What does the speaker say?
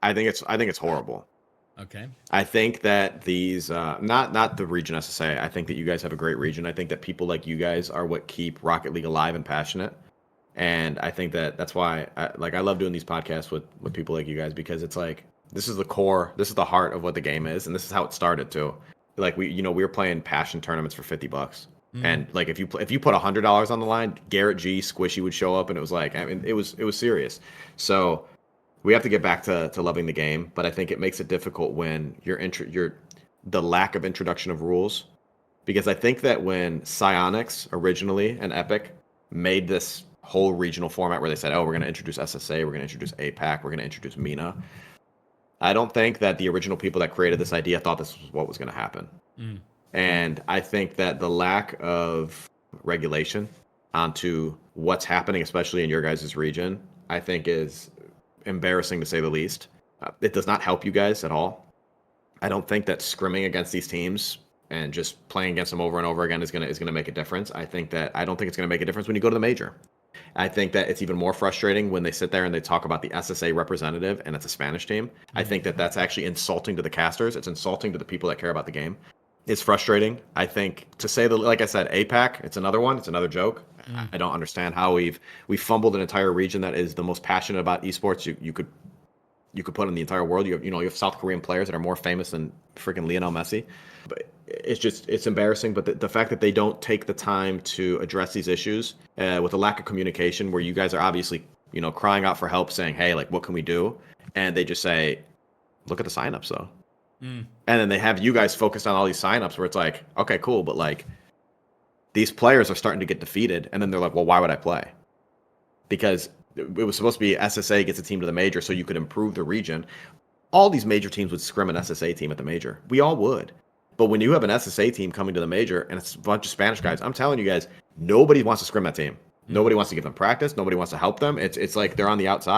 I think it's horrible. Okay. I think that these not the region SSA. I think that you guys have a great region. I think that people like you guys are what keep Rocket League alive and passionate. And I think that that's why I love doing these podcasts with people like you guys, because it's like this is the core, this is the heart of what the game is, and this is how it started too. Like we were playing passion tournaments for $50, Mm. and like if you put $100 on the line, Garrett G Squishy would show up, and it was like, I mean, it was serious. So we have to get back to loving the game, but I think it makes it difficult when you're the lack of introduction of rules, because I think that when Psyonix originally and Epic made this whole regional format where they said, "Oh, we're going to introduce SSA, we're going to introduce APAC, we're going to introduce MENA," I don't think that the original people that created this idea thought this was what was going to happen. Mm. And I think that the lack of regulation onto what's happening, especially in your guys' region, I think is embarrassing to say the least. It does not help you guys at all. I don't think that scrimming against these teams and just playing against them over and over again is gonna make a difference. I don't think it's gonna make a difference when you go to the major. I think that it's even more frustrating when they sit there and they talk about the SSA representative and it's a Spanish team. I think that that's actually insulting to the casters. It's insulting to the people that care about the game. It's frustrating. I think to say that, like I said, APAC, it's another one. It's another joke. Mm. I don't understand how we've fumbled an entire region that is the most passionate about esports you could put in the entire world. You have South Korean players that are more famous than freaking Lionel Messi. But it's embarrassing. But the fact that they don't take the time to address these issues with a lack of communication, where you guys are obviously crying out for help, saying, "Hey, like what can we do?" And they just say, "Look at the signups, though." Mm. And then they have you guys focused on all these signups, where it's like, okay, cool, but like these players are starting to get defeated, and then they're like, "Well, why would I play?" Because it was supposed to be SSA gets a team to the major so you could improve the region. All these major teams would scrim an SSA team at the major. We all would. But when you have an SSA team coming to the major and it's a bunch of Spanish guys, I'm telling you guys, nobody wants to scrim that team. Mm. Nobody wants to give them practice. Nobody wants to help them. It's like they're on the outside.